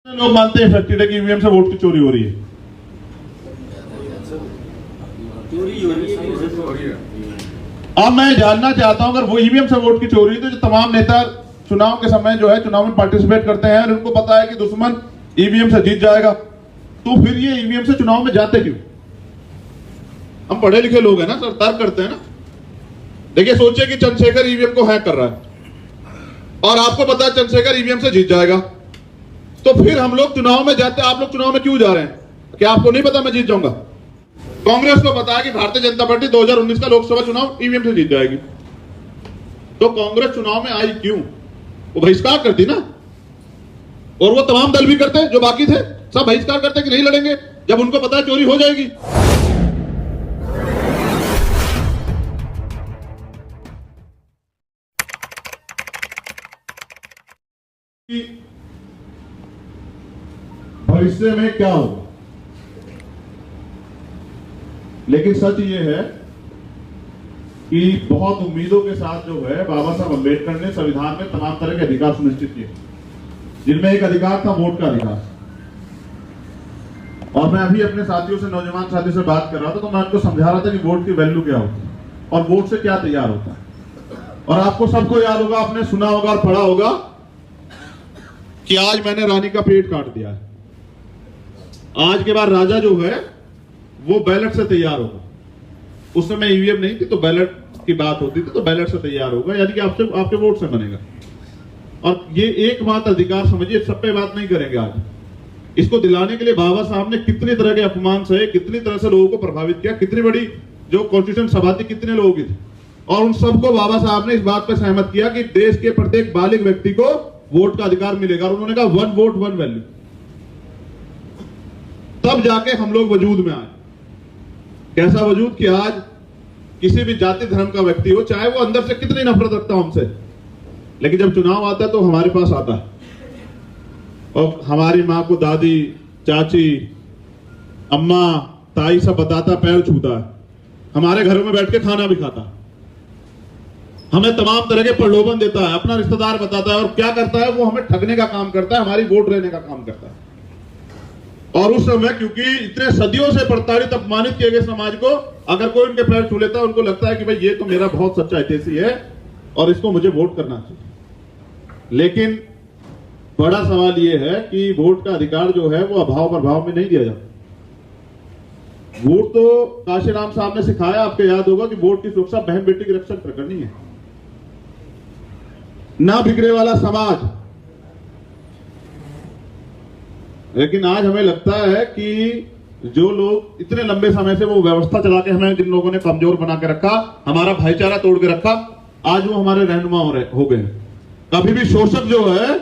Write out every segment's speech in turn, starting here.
लोग मानते हैं फैक्टेड है कि ईवीएम से वोट की चोरी हो रही है। अब मैं जानना चाहता हूं, अगर वो ईवीएम से वोट की चोरी है तो जो तमाम नेता चुनाव के समय जो है चुनाव में पार्टिसिपेट करते हैं और उनको पता है कि दुश्मन ईवीएम से जीत जाएगा, तो फिर ये ईवीएम से चुनाव में जाते क्यों? हम पढ़े लिखे लोग हैं ना सर, तर्क करते हैं ना। देखिए, सोचिए कि चंद्रशेखर ईवीएम को हैक कर रहा है और आपको पता है चंद्रशेखर ईवीएम से जीत जाएगा, तो फिर हम लोग चुनाव में जाते, आप लोग चुनाव में क्यों जा रहे हैं? क्या आपको नहीं पता मैं जीत जाऊंगा? कांग्रेस को पता है कि भारतीय जनता पार्टी 2019 का लोकसभा चुनाव ईवीएम से जीत जाएगी, तो कांग्रेस चुनाव में आई क्यों? वो बहिष्कार करती ना, और वो तमाम दल भी करते, जो बाकी थे सब बहिष्कार करते कि नहीं लड़ेंगे, जब उनको पता है चोरी हो जाएगी। भविष्य में क्या होगा, लेकिन सच ये है कि बहुत उम्मीदों के साथ जो है बाबा साहब अम्बेडकर ने संविधान में तमाम तरह के अधिकार सुनिश्चित किए, जिनमें एक अधिकार था वोट का अधिकार। और मैं अभी अपने साथियों से, नौजवान साथियों से बात कर रहा था, तो मैं उनको समझा रहा था कि वोट की वैल्यू क्या होती है और वोट से क्या तैयार होता है। और आपको सबको याद होगा, आपने सुना होगा और पढ़ा होगा कि आज मैंने रानी का पेट काट दिया है, आज के बाद राजा जो है वो बैलेट से तैयार होगा। उस समय ईवीएम नहीं थी तो बैलेट की बात होती थी, तो बैलेट से तैयार होगा, यानी कि आपके वोट से बनेगा। और ये एकमात्र अधिकार समझिए, सब पे बात नहीं करेंगे आज। इसको दिलाने के लिए बाबा साहब ने कितनी तरह के अपमान सहे, कितनी तरह से लोगों को प्रभावित किया, कितनी बड़ी जो कॉन्स्टिट्यूशन सभा थी कितने लोगों की थी, और उन सबको बाबा साहब ने इस बात पर सहमत किया कि देश के प्रत्येक बालिग व्यक्ति को वोट का अधिकार मिलेगा। और उन्होंने कहा 1 वोट 1 वैल्यू। तब जाके हम लोग वजूद में आए। कैसा वजूद कि आज किसी भी जाति धर्म का व्यक्ति हो, चाहे वो अंदर से कितनी नफरत रखता हो हमसे, लेकिन जब चुनाव आता है तो हमारे पास आता है और हमारी मां को दादी, चाची, अम्मा, ताई सब बताता, पैर छूता है, हमारे घरों में बैठ के खाना भी खाता है, हमें तमाम तरह के प्रलोभन देता है, अपना रिश्तेदार बताता है, और क्या करता है वो हमें ठगने का काम करता है, हमारी वोट लेने का काम करता है। और उस समय क्योंकि इतने सदियों से प्रताड़ित, अपमानित किए गए समाज को अगर कोई उनके पैर छू लेता है, उनको लगता है कि भाई ये तो मेरा बहुत सच्चा हितैषी है और इसको मुझे वोट करना चाहिए। लेकिन बड़ा सवाल ये है कि वोट का अधिकार जो है वो अभाव प्रभाव में नहीं दिया जाता। वोट तो काशीराम साहब ने सिखाया, आपको याद होगा कि वोट की सुरक्षा बहन बेटी की रक्षा करनी है, ना बिगड़े वाला समाज। लेकिन आज हमें लगता है कि जो लोग इतने लंबे समय से वो व्यवस्था चला के हमें, जिन लोगों ने कमजोर बना के रखा, हमारा भाईचारा तोड़ के रखा, आज वो हमारे रहनुमा हो गए। कभी भी शोषक जो है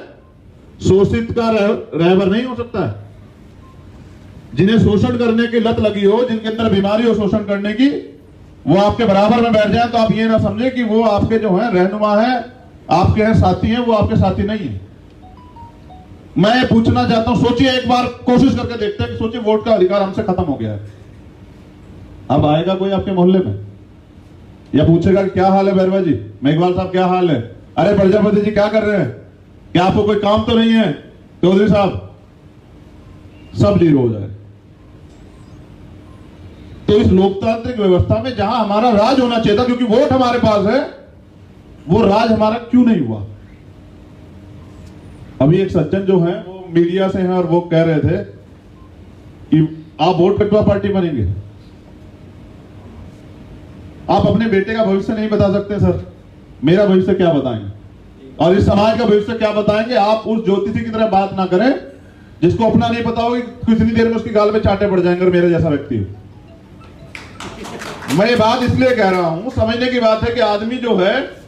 शोषित का रहबर नहीं हो सकता है। जिन्हें शोषण करने की लत लगी हो, जिनके अंदर बीमारी हो शोषण करने की, वो आपके बराबर में बैठ जाए तो आप ये ना समझे कि वो आपके जो है रहनुमा है, आपके हैं साथी हैं, वो आपके साथी नहीं है। मैं पूछना चाहता हूं, सोचिए, एक बार कोशिश करके देखते हैं कि सोचिए वोट का अधिकार हमसे खत्म हो गया है, अब आएगा कोई आपके मोहल्ले में या पूछेगा कि क्या हाल है बैरवा जी, मेघवाल साहब क्या हाल है, अरे प्रजापति जी क्या कर रहे हैं, क्या आपको कोई काम तो नहीं है, चौधरी साहब, सब जीरो हो जाए। तो इस लोकतांत्रिक व्यवस्था में जहां हमारा राज होना चाहिए था, क्योंकि वोट हमारे पास है, वो राज हमारा क्यों नहीं हुआ? अभी एक सज्जन जो है वो मीडिया से हैं और वो कह रहे थे कि आप वोट कटवा पार्टी बनेंगे, आप अपने बेटे का भविष्य नहीं बता सकते। सर, मेरा भविष्य क्या बताएंगे और इस समाज का भविष्य क्या बताएंगे? आप उस ज्योतिषी की तरह बात ना करें जिसको अपना नहीं पता होगी, कितनी देर में उसकी गाल में चांटे पड़ जाएंगे और मेरे जैसा व्यक्ति। मैं ये बात इसलिए कह रहा हूं, समझने की बात है कि आदमी जो है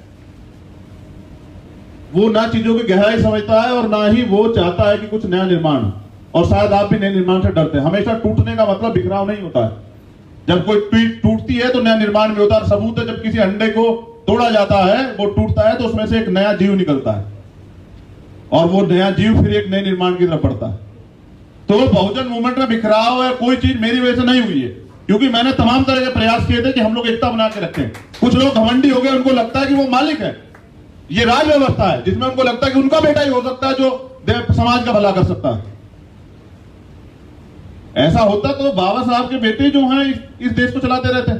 वो ना चीजों की गहराई समझता है और ना ही वो चाहता है कि कुछ नया निर्माण हो। और शायद आप भी नए निर्माण से डरते हैं। हमेशा टूटने का मतलब बिखराव नहीं होता है। जब कोई पीठ टूटती है तो नया निर्माण में होता है। सबूत है, जब किसी अंडे को तोड़ा जाता है, वो टूटता है तो उसमें से एक नया जीव निकलता है और वो नया जीव फिर एक नए निर्माण की तरफ बढ़ता है। तो बहुजन मूवमेंट में बिखराव है कोई चीज मेरी वजह से नहीं हुई है, क्योंकि मैंने तमाम तरह के प्रयास किए थे कि हम लोग एकता बना के रखें। कुछ लोग घमंडी हो गए, उनको लगता है कि वो मालिक है, ये राज व्यवस्था है जिसमें उनको लगता है कि उनका बेटा ही हो सकता है जो समाज का भला कर सकता है। ऐसा होता तो बाबा साहब के बेटे जो हैं इस देश को चलाते रहते,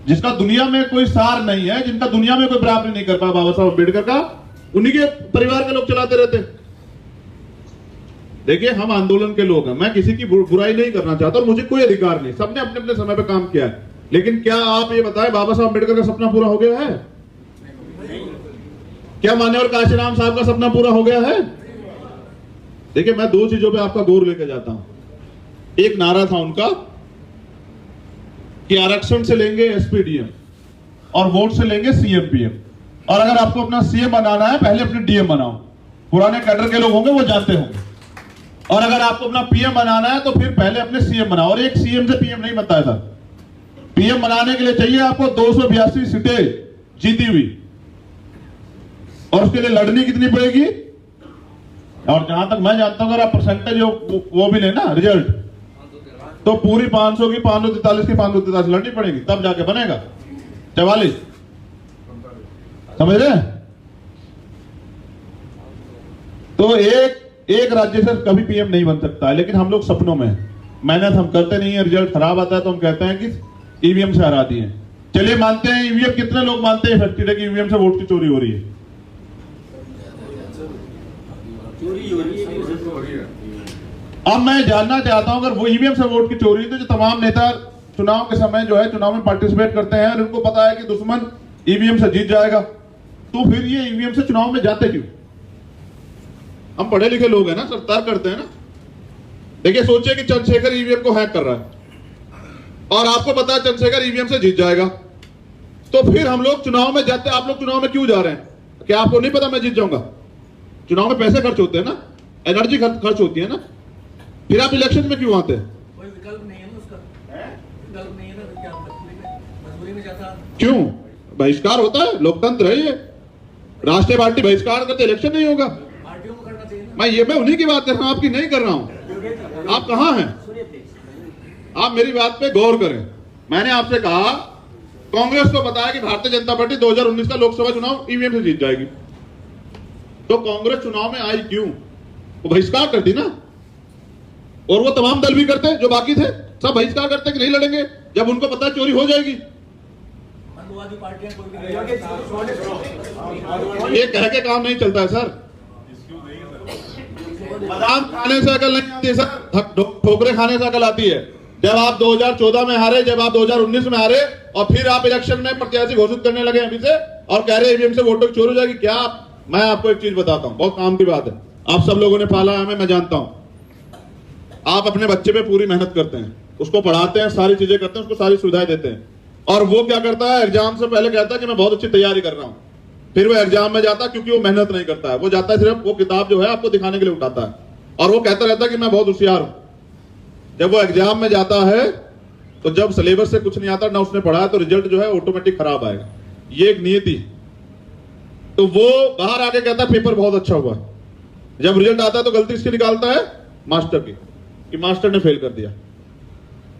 जिसका दुनिया में कोई सार नहीं है, जिनका दुनिया में कोई बराबरी नहीं कर पाया बाबा साहब अम्बेडकर का, उन्हीं के परिवार के लोग चलाते रहते। देखिए, हम आंदोलन के लोग हैं, मैं किसी की बुराई नहीं करना चाहता और मुझे कोई अधिकार नहीं, सबने अपने अपने समय पे काम किया है। लेकिन क्या आप ये बताएं बाबा साहब अम्बेडकर का सपना पूरा हो गया है? क्या मान्यवर काशीराम साहब का सपना पूरा हो गया है? देखिए, मैं दो चीजों पे आपका गौर लेकर जाता हूं। एक नारा था उनका कि आरक्षण से लेंगे एसपीडीएम और वोट से लेंगे सीएम पीएम, और अगर आपको अपना सीएम बनाना है पहले अपने डीएम बनाओ। पुराने कैडर के लोग होंगे वो जानते होंगे। और अगर आपको अपना पीएम बनाना है तो फिर पहले अपने सीएम बनाओ। और एक सीएम से पीएम नहीं बनता है सर। पीएम बनाने के लिए चाहिए आपको 282 सीटें जीती हुई, और उसके लिए लड़नी कितनी पड़ेगी? और जहां तक मैं जानता हूं, अगर आप परसेंटेज वो भी लेना रिजल्ट, तो पूरी 500 की 543 की 543 लड़नी पड़ेगी, तब जाके बनेगा 44। समझ रहे? तो एक राज्य से कभी पीएम नहीं बन सकता है, लेकिन हम लोग सपनों में मेहनत हम करते नहीं है। रिजल्ट खराब आता है तो हम कहते हैं कि ईवीएम से हरा दिए। चलिए मानते हैं ईवीएम, कितने लोग मानते हैं फैक्ट्री है कि ईवीएम से वोट की चोरी हो रही है? अब मैं जानना चाहता हूं, अगर वो ईवीएम से वोट की चोरी, तो जो तमाम नेता चुनाव के समय जो है चुनाव में पार्टिसिपेट करते हैं और उनको पता है कि दुश्मन ईवीएम से जीत जाएगा, तो फिर ये ईवीएम से चुनाव में जाते क्यों? हम पढ़े लिखे लोग हैं ना सर, तर्क करते हैं ना। देखिए, सोचिए कि चंद्रशेखर ईवीएम को हैक कर रहा है और आपको पता है चंद्रशेखर ईवीएम से जीत जाएगा, तो फिर हम लोग चुनाव में जाते। आप लोग चुनाव में क्यों जा रहे हैं? क्या आपको नहीं पता मैं जीत जाऊंगा? चुनाव में पैसे खर्च होते हैं ना, एनर्जी खर्च होती है ना, फिर आप इलेक्शन में क्यों आते हैं? कोई विकल्प नहीं है ना उसका, विकल्प नहीं है ना, क्या मजबूरी में जाता। क्यों? बहिष्कार होता है, लोकतंत्र है ये। राष्ट्रीय पार्टी बहिष्कार करते इलेक्शन नहीं होगा। पार्टियों को करना चाहिए ना। मैं उन्हीं की बात कर रहा हूं, आपकी नहीं कर रहा हूं। आप कहां हैं? आप मेरी बात पे गौर करें। मैंने आपसे कहा कांग्रेस को बताया कि भारतीय जनता पार्टी 2019 का लोकसभा चुनाव ईवीएम से जीत जाएगी, तो कांग्रेस चुनाव में आई क्यों? वो बहिष्कार करती ना, और वो तमाम दल भी करते जो बाकी थे, सब बहिष्कार करते कि नहीं लड़ेंगे, जब उनको पता चोरी हो जाएगी। ये कह के काम नहीं चलता है सर। बादाम खाने से अकल नहीं आती सर, ठोकरे खाने से अकल आती है। जब आप 2014 में हारे, जब आप 2019 में हारे, और फिर आप इलेक्शन में प्रत्याशी घोषित करने लगे अभी से, और कह रहे ईवीएम से वोटों की चोरी हो जाएगी। क्या मैं आपको एक चीज बताता हूं, बहुत काम की बात है, आप सब लोगों ने पाला है, मैं जानता हूं। आप अपने बच्चे पे पूरी मेहनत करते हैं, उसको पढ़ाते हैं, सारी चीजें करते हैं, उसको सारी सुविधाएं देते हैं, और वो क्या करता है, एग्जाम से पहले कहता है कि मैं बहुत अच्छी तैयारी कर रहा हूं। फिर वो एग्जाम में जाता है, क्योंकि वो मेहनत नहीं करता है, वो जाता है सिर्फ वो किताब जो है आपको दिखाने के लिए उठाता है, और वो कहता रहता है कि मैं बहुत होशियार हूं। जब वो एग्जाम में जाता है, तो जब सिलेबस से कुछ नहीं आता ना उसने पढ़ा है, तो रिजल्ट जो है ऑटोमेटिक खराब आएगा। ये एक नियति। तो वो बाहर आके कहता है पेपर बहुत अच्छा हुआ। जब रिजल्ट आता है तो गलती किसकी निकालता है? मास्टर की, कि मास्टर ने फेल कर दिया।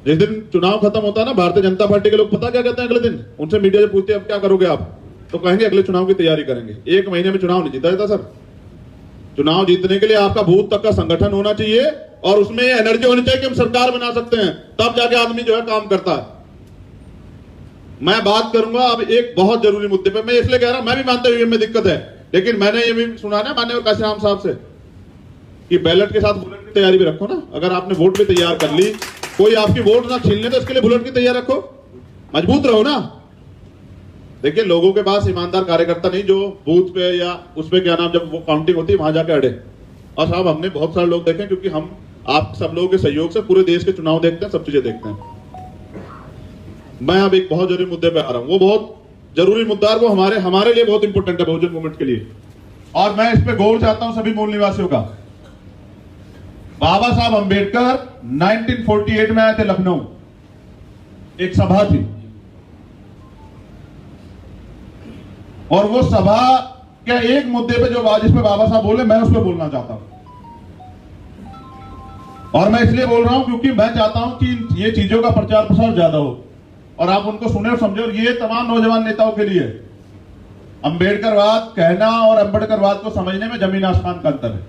जिस दिन चुनाव खत्म होता है ना, भारतीय जनता पार्टी के लोग पता क्या कहते हैं अगले दिन? उनसे मीडिया से पूछते हैं अब क्या करोगे आप, तो कहेंगे अगले चुनाव की तैयारी करेंगे। एक महीने में चुनाव नहीं जीता जाता सर। चुनाव जीतने के लिए आपका बूथ तक का संगठन होना चाहिए, और उसमें एनर्जी होनी चाहिए कि हम सरकार बना सकते हैं, तब जाके आदमी जो है काम करता है। मैं बात करूंगा अब एक बहुत जरूरी मुद्दे पे। मैं इसलिए कह रहा हूं, मैं भी मानता हूं में दिक्कत है, लेकिन मैंने ये भी सुना ना मान्यवर काशीराम साहब से कि बैलेट के साथ बुलेट की तैयारी भी रखो ना। अगर आपने वोट भी तैयार कर ली, कोई आपकी वोट ना छीन ले, तो इसके लिए बुलेट की तैयारी रखो, मजबूत रहो ना। देखिए, लोगों के पास ईमानदार कार्यकर्ता नहीं जो बूथ पे या उस पे क्या नाम, जब वो काउंटिंग होती है वहां जाके अड़े। और साहब हमने बहुत सारे लोग देखे, क्योंकि हम आप सब लोगों के सहयोग से पूरे देश के चुनाव देखते हैं, सब चीजें देखते हैं। मैं अब एक बहुत जरूरी मुद्दे पे आ रहा हूं, वो बहुत जरूरी मुद्दा है, वो हमारे लिए बहुत इंपॉर्टेंट है, बहुजन मूवमेंट के लिए, और मैं इस पे गौर चाहता हूं सभी मूल निवासियों का। बाबा साहब अंबेडकर 1948 में आए थे लखनऊ, एक सभा थी, और वो सभा के एक मुद्दे पे जो जिस पे बाबा साहब बोले, मैं उस पे बोलना चाहता हूं। और मैं इसलिए बोल रहा हूं क्योंकि मैं चाहता हूं कि ये चीजों का प्रचार प्रसार ज्यादा हो, और आप उनको सुने और समझे। और ये तमाम नौजवान नेताओं के लिए, अंबेडकरवाद कहना और अंबेडकरवाद को समझने में जमीन आसमान का अंतर है।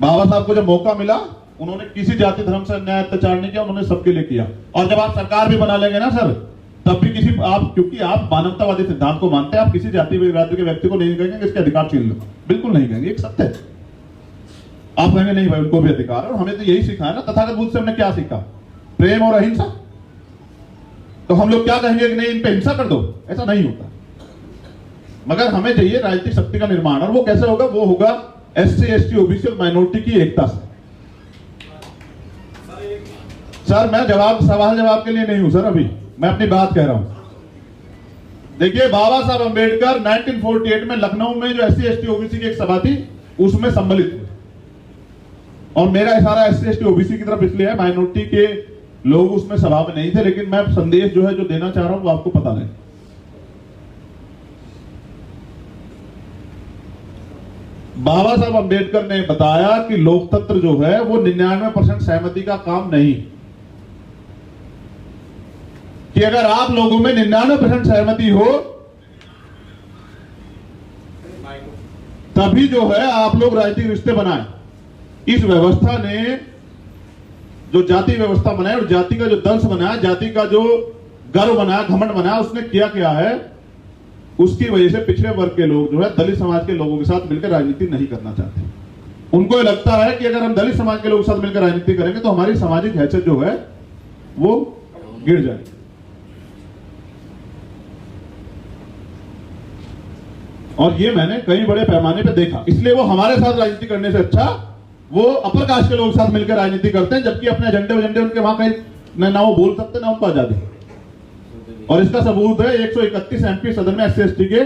बाबा साहब को जब मौका मिला, उन्होंने किसी जाति धर्म से अन्याय अत्याचार नहीं किया, उन्होंने सबके लिए किया। और जब आप सरकार भी बना लेंगे ना सर, तब भी किसी आप, क्योंकि आप मानवतावादी सिद्धांत को मानते हैं, आप किसी जाति राज्य के व्यक्ति को नहीं कहेंगे कि इसके अधिकार छीन लो, बिल्कुल नहीं कहेंगे, एक सत्य है। आप कहेंगे नहीं भाई उनको भी अधिकार है। और हमें तो यही सीखा है ना, तथागत बुद्ध से हमने क्या सीखा? प्रेम और अहिंसा। तो हम लोग क्या कहेंगे कि नहीं इन पे हिंसा कर दो? ऐसा नहीं होता। मगर हमें चाहिए राजनीतिक शक्ति का निर्माण, और वो कैसे होगा? वो होगा SC, ST, OBC और माइनॉरिटी की एकता से। सर मैं सवाल जवाब के लिए नहीं हूं सर, अभी मैं अपनी बात कह रहा हूं। देखिए बाबा साहब अंबेडकर 1948 में लखनऊ में जो SC, ST, OBC की एक सभा थी उसमें सम्मिलित हुए, और मेरा इशारा SC, ST, OBC की तरफ इसलिए है, माइनॉरिटी के लोग उसमें सभा में नहीं थे, लेकिन मैं संदेश जो है जो देना चाह रहा हूं वो आपको पता नहीं। बाबा साहब अंबेडकर ने बताया कि लोकतंत्र जो है वो 99% सहमति का काम नहीं, कि अगर आप लोगों में 99% सहमति हो तभी जो है आप लोग राजनीतिक रिश्ते बनाएं। इस व्यवस्था ने जो जाति व्यवस्था बनाया और जाति का जो दंश बनाया, जाति का जो गर्व बनाया, घमंड बनाया, उसने किया क्या है? उसकी वजह से पिछड़े वर्ग के लोग जो है दलित समाज के लोगों के साथ मिलकर राजनीति नहीं करना चाहते। उनको ये लगता है कि अगर हम दलित समाज के लोगों के साथ मिलकर राजनीति करेंगे तो हमारी सामाजिक हैसियत जो है वो गिर जाएगी। और ये मैंने कई बड़े पैमाने पे देखा, इसलिए वो हमारे साथ राजनीति करने से अच्छा वो अपर कास्ट के लोगों के साथ मिलकर राजनीति करते हैं, जबकि अपने एजेंडे उनके वहां कहीं ना वो बोल सकते ना उनको आजादी। और इसका सबूत है 131 MP सदन में SC, ST के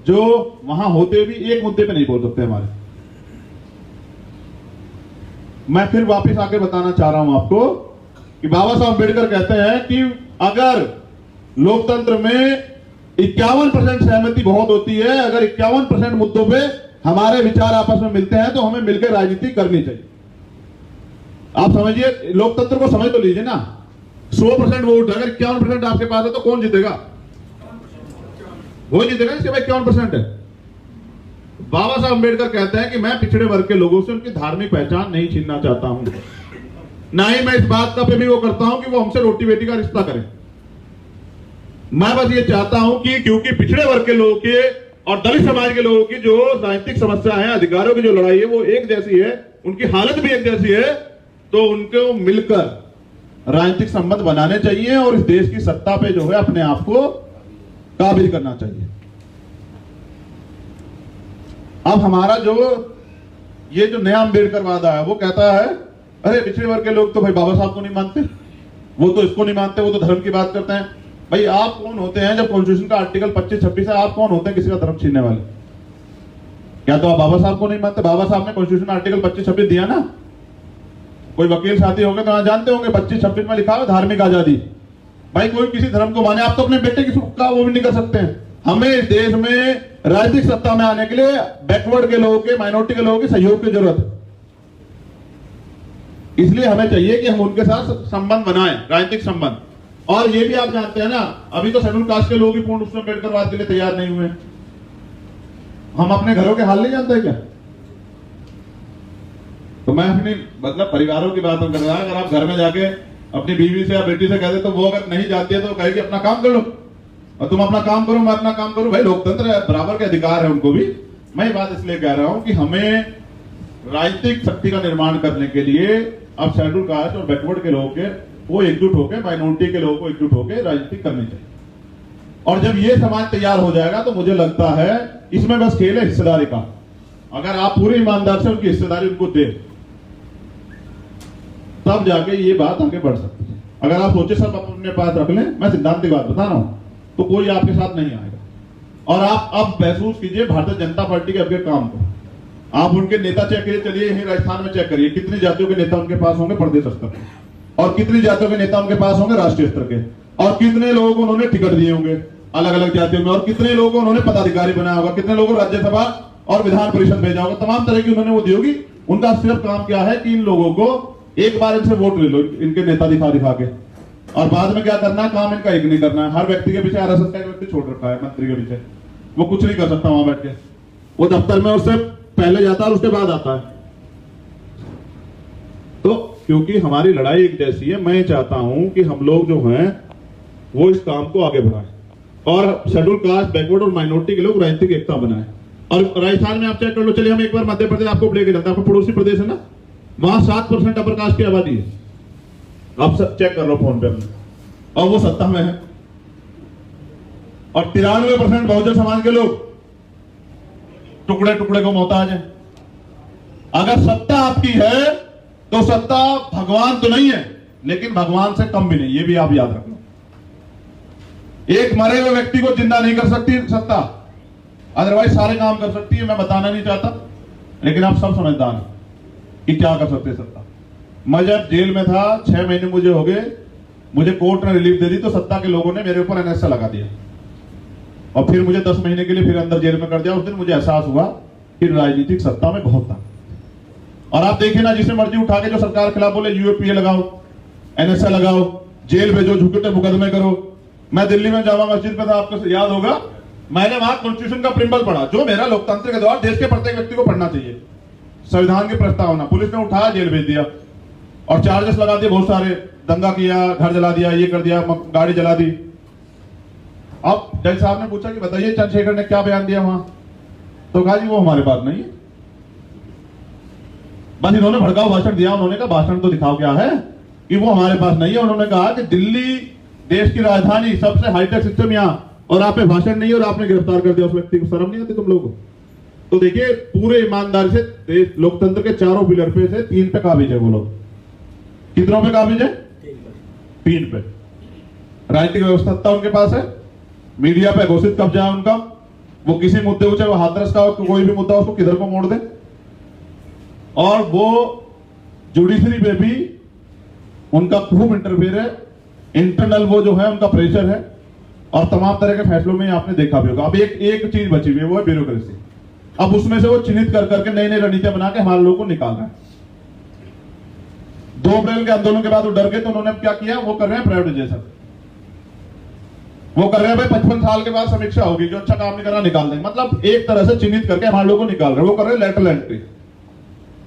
जो वहां होते भी एक मुद्दे पे नहीं बोल सकते हमारे। मैं फिर वापस आके बताना चाह रहा हूं आपको कि बाबा साहब अम्बेडकर कहते हैं कि अगर लोकतंत्र में 51% सहमति बहुत होती है, अगर 51% मुद्दों पे हमारे विचार आपस में मिलते हैं तो हमें मिलकर राजनीति करनी चाहिए। आप समझिए, लोकतंत्र को समझ तो लीजिए ना। 100% वोट अगर 51% आपके पास है तो कौन जीतेगा? वो जीतेगा इसके भाई 51% है। बाबा साहब अम्बेडकर कहते हैं कि मैं पिछड़े वर्ग के लोगों से उनकी धार्मिक पहचान नहीं छीनना चाहता हूं, ना ही मैं इस बात का पे भी वो करता हूं कि वो हमसे रोटी बेटी का रिश्ता करें। मैं बस ये चाहता हूं कि क्योंकि पिछड़े वर्ग के लोगों के और दलित समाज के लोगों की जो राजनीतिक समस्या है, अधिकारों की जो लड़ाई है वो एक जैसी है, उनकी हालत भी एक जैसी है, तो उनको मिलकर राजनीतिक संबंध बनाने चाहिए और इस देश की सत्ता पे जो है अपने आप को काबिज करना चाहिए। अब हमारा जो ये जो नया अम्बेडकरवाद आया वो कहता है अरे पिछड़े वर्ग के लोग तो भाई बाबा साहब को नहीं मानते, वो तो इसको नहीं मानते, वो तो धर्म की बात करते हैं। भाई आप कौन होते हैं जब कॉन्स्टिट्यूशन का आर्टिकल 25-26 है, आप कौन होते हैं किसी का धर्म छीनने वाले? क्या तो आप बाबा साहब को नहीं मानते? बाबा साहब ने कॉन्स्टिट्यूशन आर्टिकल 25-26 दिया ना। कोई वकील साथी होंगे तो जानते होंगे 25-26 में लिखा है धार्मिक आजादी। भाई कोई किसी धर्म को माने, आप तो अपने बेटे की सुख का वो भी नहीं कर सकते हैं। हमें इस देश में राजनीतिक सत्ता में आने के लिए बैकवर्ड के लोगों के, माइनॉरिटी के लोगों के सहयोग की जरूरत है। इसलिए हमें चाहिए कि हम उनके साथ संबंध बनाएं, राजनीतिक संबंध। और ये भी आप जानते हैं ना, अभी तो शेड्यूल कास्ट के लोग भी पूर्ण रूप से अम्बेडकरवाद के लिए तैयार नहीं हुए। हम अपने घरों के हाल नहीं जानते क्या? तो मैं अपनी मतलब परिवारों की बात कर रहा हूं। अगर आप घर में जाके अपनी बीवी से या बेटी से कहते तो वो अगर नहीं जाती है तो कहेगी अपना काम कर लो, और तुम अपना काम करो मैं अपना काम करूं। भाई लोकतंत्र है, बराबर के अधिकार है उनको भी। मैं ये बात इसलिए कह रहा हूं कि हमें राजनीतिक शक्ति का निर्माण करने के लिए अब शेड्यूल कास्ट और बैकवर्ड के लोगों के वो एकजुट होकर, माइनॉरिटी के लोगों को एकजुट होकर राजनीति करनी चाहिए। और जब ये समाज तैयार हो जाएगा तो मुझे लगता है इसमें बस खेल है हिस्सेदारी का। अगर आप पूरी ईमानदार से उनकी हिस्सेदारी उनको दे तब जाके ये बात आगे बढ़ सकती है। अगर आप सोचे सब अपने पास रख लें, मैं सिद्धांतिक बात बता रहा हूं, तो कोई आपके साथ नहीं आएगा। और आप अब महसूस कीजिए भारतीय जनता पार्टी के अब के काम को। आप उनके नेता चेक करिए, चलिए यही राजस्थान में चेक करिए कितनी जातियों के नेता उनके पास होंगे प्रदेश स्तर पे, और कितनी जातियों के नेता उनके पास होंगे राष्ट्रीय स्तर के, और कितने लोगों को उन्होंने टिकट दिए होंगे अलग अलग जातियों में, और कितने लोगों को उन्होंने पदाधिकारी बनाया होगा, कितने लोगों को राज्यसभा और विधान परिषद भेजा होगा। तमाम तरह की उन्होंने वो दी होगी। उनका सिर्फ काम क्या है कि इन लोगों को एक बार इनसे वोट ले लो, इनके नेता दिखा दिखा के, और बाद में क्या करना है, काम इनका एक नहीं करना है। हर व्यक्ति के पीछे RSS का एक व्यक्ति छोड़ रखा है, मंत्री के पीछे। वो कुछ नहीं कर सकता वहां बैठ के, वो दफ्तर में उससे पहले जाता है और उसके बाद आता है। तो क्योंकि हमारी लड़ाई एक जैसी है, मैं चाहता हूं कि हम लोग जो हैं वो इस काम को आगे बढ़ाएं और शेड्यूल कास्ट, बैकवर्ड और माइनॉरिटी के लोग राजनीतिक एकता बनाएं। और राजस्थान में आप चेक कर लो, चलिए हम एक बार मध्य प्रदेश आपको लेके चलते हैं, आपका पड़ोसी प्रदेश है ना, वहां 7% अपर कास्ट की आबादी है, आप सब चेक कर लो फोन पे अपने, और वो सत्ता में है। और 93% बहुजन समाज के लोग टुकड़े टुकड़े को मोहताज है। अगर सत्ता आपकी है तो सत्ता भगवान तो नहीं है, लेकिन भगवान से कम भी नहीं, ये भी आप याद रखना। एक मरे हुए व्यक्ति को जिंदा नहीं कर सकती सत्ता, अदरवाइज सारे काम कर सकती है। मैं बताना नहीं चाहता, लेकिन आप सब समझदार हैं कि क्या कर सकते सत्ता। मैं जब जेल में था, 6 महीने मुझे हो गए, मुझे कोर्ट ने रिलीफ दे दी तो सत्ता के लोगों ने मेरे ऊपर एनएसए लगा दिया और फिर मुझे 10 महीने के लिए फिर अंदर जेल में कर दिया। उस दिन मुझे एहसास हुआ कि राजनीतिक सत्ता में बहुत था। और आप देखें ना, जिसे मर्जी उठा के जो सरकार के खिलाफ बोले यूएपीए लगाओ, एनएसए लगाओ, जेल भेजो, झूठे मुकदमे करो। मैं दिल्ली में जामा मस्जिद पे था, आपको याद होगा, मैंने वहां कॉन्स्टिट्यूशन का प्रिम्बल पढ़ा, जो मेरा लोकतंत्र के द्वारा देश के प्रत्येक व्यक्ति को पढ़ना चाहिए, संविधान की प्रस्तावना। पुलिस ने उठाया, जेल भेज दिया और चार्जेस लगा दिए बहुत सारे, दंगा किया, घर जला दिया, ये कर दिया, गाड़ी जला दी। अब जज साहब ने पूछा कि बताइए चंद्रशेखर ने क्या बयान दिया वहां, तो कहा जी वो हमारे पास नहीं है। बस इन्होंने भड़काऊ भाषण दिया। उन्होंने कहा भाषण तो दिखाओ क्या है कि वो हमारे पास नहीं है। उन्होंने कहा कि दिल्ली देश की राजधानी, सबसे हाईटेक सिस्टम यहाँ, और आप में भाषण नहीं है और आपने गिरफ्तार कर दिया उस व्यक्ति को। शर्म नहीं आती तुम लोगों को? तो देखिए, पूरे ईमानदारी से लोकतंत्र के चारों पिलर पे से 3 पे काबिज है वो लोग। कितनों पे काबिज है? 3 पे। राजनीतिक व्यवस्था उनके पास है, मीडिया पे घोषित कब्जा है उनका, वो किसी मुद्दे को, चाहे वो हाथरस का हो, कोई भी मुद्दा उसको किधर को मोड़ दे। और वो जुडिशरी पे भी उनका खूब इंटरफेयर है, इंटरनल वो जो है उनका प्रेशर है, और तमाम तरह के फैसलों में आपने देखा भी होगा। अब एक चीज बची हुई है, वो है ब्यूरोक्रेसी। अब उसमें से वो चिन्हित कर करके नई नई रणनीतियां बना के हमारे लोगों को निकाल रहे हैं। 2 अप्रैल के आंदोलन के बाद वो डर गए, तो उन्होंने क्या किया, वो कर रहे हैं प्राइवेटाइजेशन। वो कर रहे हैं भाई 55 साल के बाद समीक्षा होगी, जो अच्छा काम नहीं करना निकाल देंगे। मतलब एक तरह से चिन्हित करके हमारे लोगों को निकाल रहे हैं। वो कर रहे हैं लेटरल एंट्री।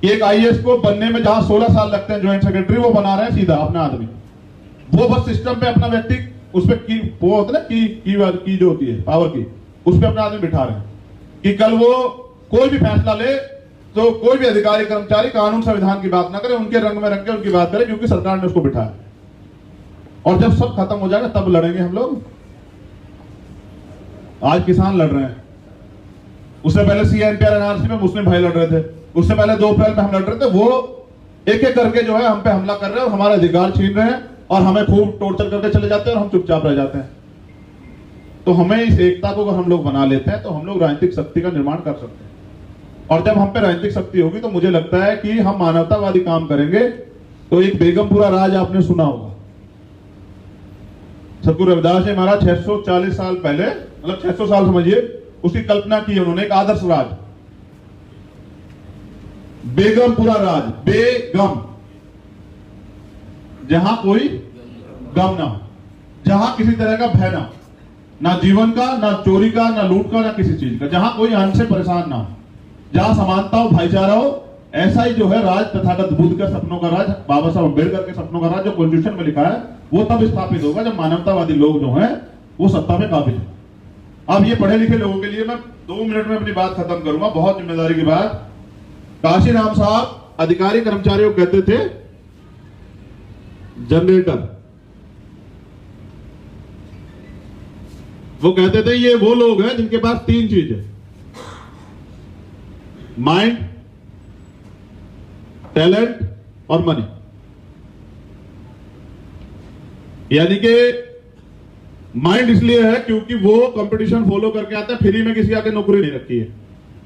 एक आईएएस को बनने में जहां 16 साल लगते हैं ज्वाइंट सेक्रेटरी, वो बना रहे हैं सीधा अपना आदमी। वो बस सिस्टम पे अपना व्यक्ति, उस पर की वो होता है ना, की जो होती है पावर की, उस पर अपना आदमी बिठा रहे हैं कि कल वो कोई भी फैसला ले तो कोई भी अधिकारी कर्मचारी कानून संविधान की बात ना करे, उनके रंग में रंग के उनकी बात करे, क्योंकि सरकार ने उसको बिठाया। और जब सब खत्म हो जाएगा तब लड़ेंगे हम लोग। आज किसान लड़ रहे हैं, उससे पहले सीएनपीआर एनआरसी में मुस्लिम भाई लड़ रहे थे, उससे पहले 2 अप्रैल में हम लड़ रहे थे। वो एक एक करके जो है हम पे हमला कर रहे हैं और हमारे अधिकार छीन रहे हैं, और हमें खूब टॉर्चर करके चले जाते हैं और हम चुपचाप रह जाते हैं। तो हमें इस एकता को अगर हम लोग बना लेते हैं तो हम लोग राजनीतिक शक्ति का निर्माण कर सकते हैं। और जब हम पे राजनीतिक शक्ति होगी तो मुझे लगता है कि हम मानवतावादी काम करेंगे। तो एक बेगमपुरा राज आपने सुना होगा, सतगुरु रविदास जी महाराज 640 साल पहले, मतलब 600 साल समझिए, उसकी कल्पना की उन्होंने, एक आदर्श राज, बेगमपुरा राज। बेगम, जहां कोई गम ना हो, जहां किसी तरह का भय ना जीवन का, ना चोरी का, ना लूट का, ना किसी चीज का, जहां कोई अन्न से परेशान ना हो, जहां समानता हो, भाईचारा हो। ऐसा ही जो है राज तथागत बुद्ध के सपनों का राज, बाबा साहब अम्बेडकर के सपनों का राज जो कॉन्स्टिट्यूशन में लिखा है, वो तब स्थापित होगा जब मानवतावादी लोग जो हैं वो सत्ता में काबिज है। अब ये पढ़े लिखे लोगों के लिए मैं 2 मिनट में अपनी बात खत्म करूंगा, बहुत जिम्मेदारी की बात। काशीराम साहब अधिकारी कर्मचारियों को कहते थे जनरेटर। वो कहते थे ये वो लोग हैं जिनके पास 3 चीज है, माइंड, टैलेंट और मनी। यानी कि माइंड इसलिए है क्योंकि वो कंपटीशन फॉलो करके आते हैं, फ्री में किसी आके नौकरी नहीं रखी है।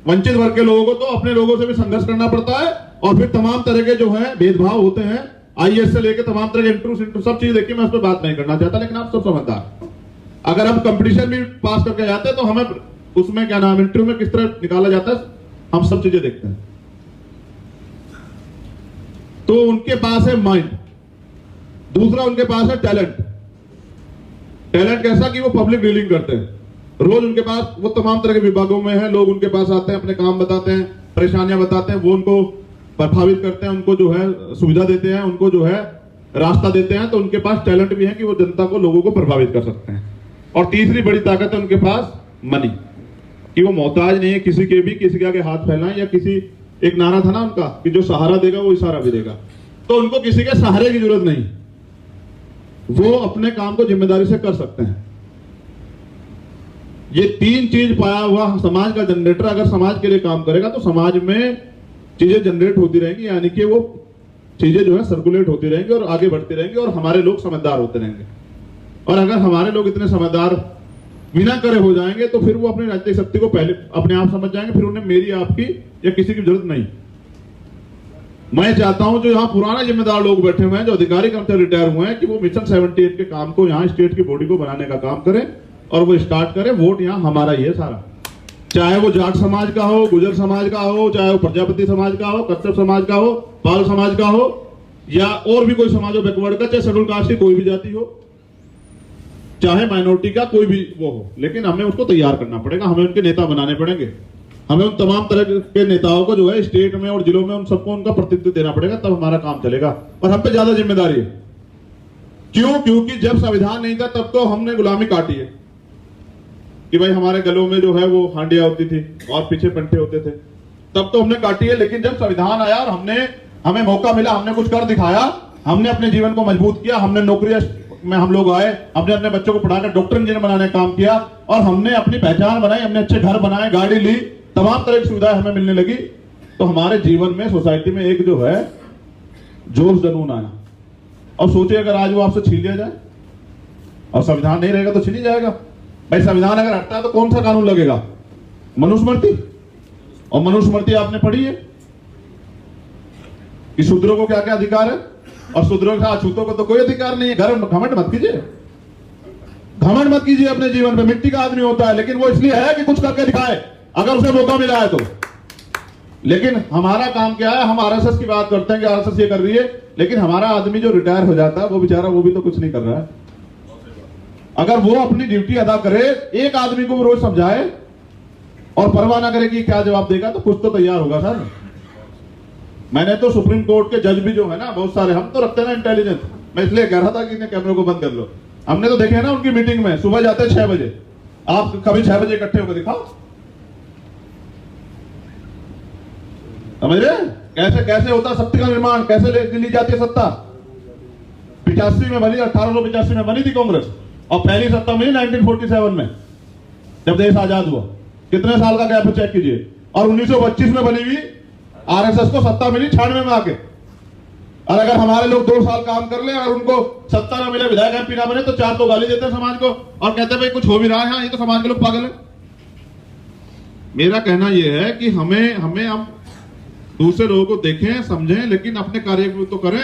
वंचित वर्ग के लोगों को तो अपने लोगों से भी संघर्ष करना पड़ता है, और फिर तमाम तरह के जो है भेदभाव होते हैं, आईएएस से लेकर तमाम तरह के इंटरव्यू सब चीज देखिए, मैं उस पर बात नहीं करना चाहता, लेकिन आप सब समझदार। अगर हम कंपटीशन भी पास करके जाते हैं तो हमें उसमें क्या नाम, इंटरव्यू में किस तरह निकाला जाता है, हम सब चीजें देखते हैं। तो उनके पास है माइंड, दूसरा उनके पास है टैलेंट। टैलेंट कैसा कि वो पब्लिक डीलिंग करते हैं, रोज उनके पास वो तमाम तरह के विभागों में है, लोग उनके पास आते हैं, अपने काम बताते हैं, परेशानियां बताते हैं, वो उनको प्रभावित करते हैं, उनको जो है सुविधा देते हैं, उनको जो है रास्ता देते हैं, तो उनके पास टैलेंट भी है कि वो जनता को, लोगों को प्रभावित कर सकते हैं। और तीसरी बड़ी ताकत है उनके पास मनी, कि वो मोहताज नहीं है किसी के भी, किसी के आगे हाथ फैलाएं, या किसी, एक नारा था ना उनका कि जो सहारा देगा वो इशारा भी देगा, तो उनको किसी के सहारे की जरूरत नहीं, वो अपने काम को जिम्मेदारी से कर सकते हैं। ये तीन चीज पाया हुआ समाज का जनरेटर अगर समाज के लिए काम करेगा तो समाज में चीजें जनरेट होती रहेंगी, यानी कि वो चीजें जो है सर्कुलेट होती रहेंगी और आगे बढ़ती रहेंगी, और हमारे लोग समझदार होते रहेंगे। और अगर हमारे लोग इतने समझदार बिना करे हो जाएंगे तो फिर वो अपनी राजनीतिक शक्ति को पहले अपने आप समझ जाएंगे, फिर उन्हें मेरी, आपकी या किसी की जरूरत नहीं। मैं चाहता हूं जो यहाँ पुराने जिम्मेदार लोग बैठे हुए हैं, जो अधिकारी कर्मचारी रिटायर हुए हैं, कि वो मिशन 78 के काम को यहाँ स्टेट की बॉडी को बनाने का काम करें और वो स्टार्ट करें। वोट यहाँ हमारा ही है सारा, चाहे वो जाट समाज का हो, गुजर समाज का हो, चाहे वो प्रजापति समाज का हो, कच्छप समाज का हो, पाल समाज का हो, या और भी कोई समाज हो बैकवर्ड का, चाहे शेड्यूल कास्ट की कोई भी जाति हो, चाहे माइनॉरिटी का कोई भी वो हो, लेकिन हमें उसको तैयार करना पड़ेगा, हमें उनके नेता बनाने पड़ेंगे, हमें उन तमाम तरह के नेताओं को जो है स्टेट में और जिलों में उन सबको उनका प्रतिनिधित्व देना पड़ेगा, तब हमारा काम चलेगा। और हम पे ज्यादा जिम्मेदारी है। क्यों? क्योंकि जब संविधान नहीं था तब तो हमने गुलामी काटी है, कि भाई हमारे गलों में जो है वो हांडिया होती थी और पीछे पंटे होते थे, तब तो हमने काटी है। लेकिन जब संविधान आया और हमें मौका मिला, हमने कुछ कर दिखाया, हमने अपने जीवन को मजबूत किया, हमने नौकरियां में हम लोग आए, हमने अपने बच्चों को पढ़ाकर डॉक्टर इंजीनियर बनाने का काम किया, और हमने अपनी पहचान बनाई, हमने अच्छे घर बनाए, गाड़ी ली, तमाम तरह की सुविधाएं हमें मिलने लगी, तो हमारे जीवन में, सोसाइटी में एक जो है जोश जुनून आया। और सोचिए अगर आज वो आपसे छीन लिया जाए और संविधान नहीं रहेगा तो छीन ही जाएगा। भाई संविधान अगर हटता है तो कौन सा कानून लगेगा? मनुस्मृति। और मनुस्मृति आपने पढ़ी है कि शूद्रों को क्या क्या अधिकार है, और शूद्रों के साथ अछूतों को तो कोई अधिकार नहीं है। घमंड मत कीजिए, घमंड मत कीजिए अपने जीवन पे। मिट्टी का आदमी होता है, लेकिन वो इसलिए है कि कुछ करके दिखाए अगर उसे मौका मिला है तो। लेकिन हमारा काम क्या है? हम आरएसएस की बात करते हैं कि आरएसएस ये कर रही है, लेकिन हमारा आदमी जो रिटायर हो जाता है वो बेचारा, वो भी तो कुछ नहीं कर रहा है। अगर वो अपनी ड्यूटी अदा करे, एक आदमी को रोज समझाए और परवाह ना करे कि क्या जवाब देगा, तो कुछ तो तैयार होगा सर। मैंने तो सुप्रीम कोर्ट के जज भी जो है ना, बहुत सारे, हम तो रखते हैं ना इंटेलिजेंस, मैं इसलिए कह रहा था कि इन्हें कैमरे को बंद कर लो। हमने तो देखे है ना उनकी मीटिंग में, सुबह जाते हैं 6 बजे, आप कभी 6 बजे इकट्ठे होकर दिखाओ, समझ रहे? कैसे कैसे होता सत्ता का निर्माण, कैसे ली जाती है सत्ता। 85 में बनी, 1885 में बनी थी कांग्रेस, और पहली सत्ता मिली 1947 में जब देश आजाद हुआ। कितने साल का गैप चेक कीजिए। और 1925 में बनी हुई आरएसएस को सत्ता मिली 96 में आके। और अगर हमारे लोग 2 साल काम कर ले और उनको सत्ता ना मिले, विधायक एमपी ना बने, तो 4 तो गाली देते हैं समाज को और कहते हैं भाई कुछ हो भी रहा है, हाँ ये तो समाज के लोग पागल है। मेरा कहना यह है कि हम दूसरे लोगों को देखें, समझें, लेकिन अपने कार्य को तो करें।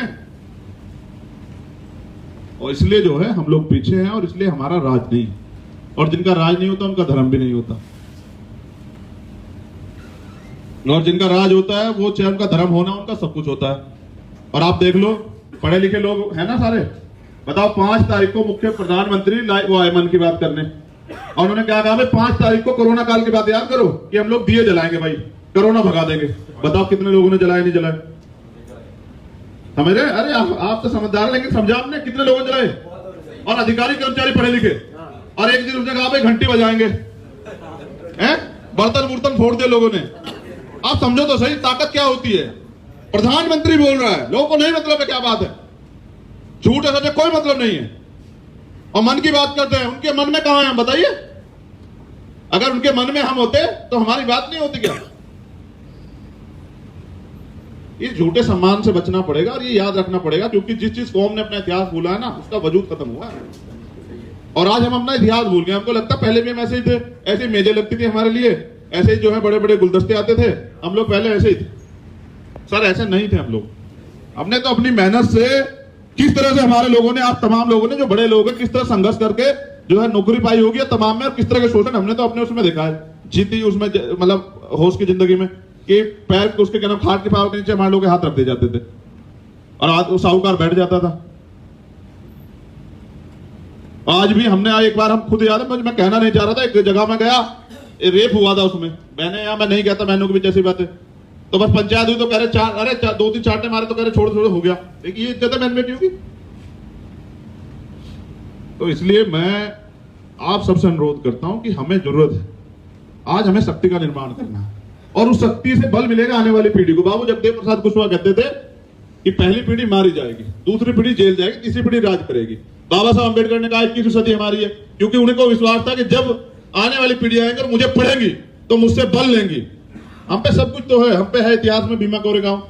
और इसलिए जो है हम लोग पीछे हैं, और इसलिए हमारा राज नहीं। और जिनका राज नहीं होता उनका धर्म भी नहीं होता। और जिनका राज होता है वो, चाहे उनका धर्म होना, उनका सब कुछ होता है। और आप देख लो, पढ़े लिखे लोग है ना सारे, बताओ 5 तारीख को मुख्य प्रधानमंत्री वो आए मन की बात करने, और उन्होंने क्या कहा? 5 तारीख को कोरोना काल की बात याद करो कि हम लोग दिए जलाएंगे, भाई कोरोना भगा देंगे। बताओ कितने लोगों ने जलाए, नहीं जलाए? समझ रहे? अरे आप तो समझदार, लेकिन समझा आपने कितने लोगों ने जलाए? और अधिकारी कर्मचारी पढ़े लिखे, और एक दिन उसने कहा भाई घंटी बजाएंगे, बर्तन बुर्तन फोड़ दिए लोगों ने। आप समझो तो सही ताकत क्या होती है। प्रधानमंत्री बोल रहा है, लोगों को नहीं मतलब है क्या बात है, झूठ है सच कोई मतलब नहीं है। और मन की बात करते हैं, उनके मन में कहां है हम बताइए? अगर उनके मन में हम होते तो हमारी बात नहीं होती क्या? इस झूठे सम्मान से बचना पड़ेगा, और ये याद रखना पड़ेगा, क्योंकि जिस चीज कौम ने अपना इतिहास भूला है ना, उसका वजूद खत्म हुआ है। और आज हम अपना इतिहास भूल गए। हमको लगता पहले भी हम ऐसे ही थे, ऐसी मेजें लगती थी हमारे लिए, ऐसे ही जो है बड़े बड़े गुलदस्ते आते थे, हम लोग पहले ऐसे ही थे। सर ऐसे नहीं थे हम लोग। हमने तो अपनी मेहनत से, किस तरह से हमारे लोगों ने, आप तमाम लोगों ने, जो बड़े लोग हैं, किस तरह संघर्ष करके जो है नौकरी पाई होगी तमाम में, और किस तरह के शोषण हमने तो अपने उसमें देखा है, जीती उसमें, मतलब होश की जिंदगी में, कि पैर उसके क्या नाम, खाट के पाव के नीचे हमारे लोग के हाथ रख दे जाते थे, और आज वो साहूकार बैठ जाता था। आज भी हमने, एक बार हम खुद याद है, मैं कहना नहीं चाह रहा था, एक जगह में गया, रेप हुआ था उसमें, मैंने मैं नहीं कहता, बहनों के बीच ऐसी बातें, तो बस पंचायत हुई तो कह रहे चार, अरे दो तीन चाटे मारे तो कह रहे छोड़ छोड़ हो गया। देखिए ये इज्जत है मैन होगी। तो इसलिए मैं आप सबसे अनुरोध करता हूं कि हमें जरूरत है, आज हमें शक्ति का निर्माण करना है और उस शक्ति से बल मिलेगा आने वाली पीढ़ी को। बाबू जगदेव प्रसाद कुशवाहा कहते थे कि पहली पीढ़ी मारी जाएगी, दूसरी पीढ़ी जेल जाएगी, तीसरी पीढ़ी राज करेगी। बाबा साहब अंबेडकर ने कहा 21वीं सदी हमारी है, क्योंकि उनको विश्वास था कि जब आने वाली पीढ़ी आएंगे और मुझे पढ़ेंगी तो मुझसे बल लेंगी। हम पे सब कुछ तो है, हम पे है इतिहास में भीमा कोरेगांव,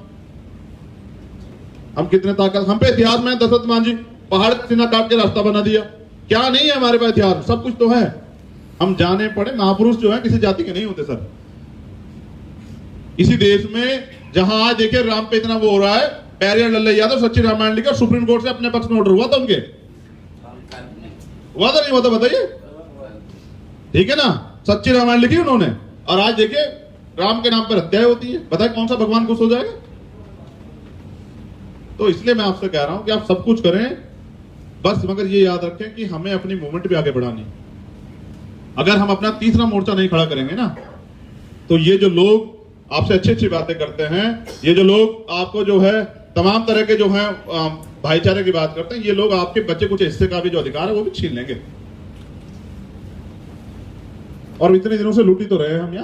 हम कितने ताकत, हम पे इतिहास में दशरथ मांझी पहाड़ सीना काट के रास्ता बना दिया। क्या नहीं है हमारे पास इतिहास, सब कुछ तो है। हम जाने पड़े महापुरुष जो है किसी जाति के नहीं होते सर। इसी देश में जहां आज देखिए राम पे इतना वो हो रहा है, पेरियार लल्लैया यादव सच्ची रामायण लिखा, सुप्रीम कोर्ट से अपने पक्ष में ऑर्डर हुआ था उनके, हुआ था नहीं हुआ था बताइए, ठीक है ना, सच्ची रामायण लिखी उन्होंने। और आज देखिए राम के नाम पर हत्याएं होती है, बताए कौन सा भगवान खुश हो जाएगा। तो इसलिए मैं आपसे कह रहा हूं कि आप सब कुछ करें, बस मगर ये याद रखें कि हमें अपनी मूवमेंट भी आगे बढ़ानी। अगर हम अपना तीसरा मोर्चा नहीं खड़ा करेंगे ना, तो ये जो लोग आपसे अच्छी अच्छी बातें करते हैं, ये जो लोग आपको जो है तमाम तरह के जो है भाईचारे की बात करते हैं, ये लोग आपके बच्चे कुछ हिस्से का भी जो अधिकार है वो भी छीन लेंगे। और इतने दिनों से लूटी तो रहे हम यहाँ।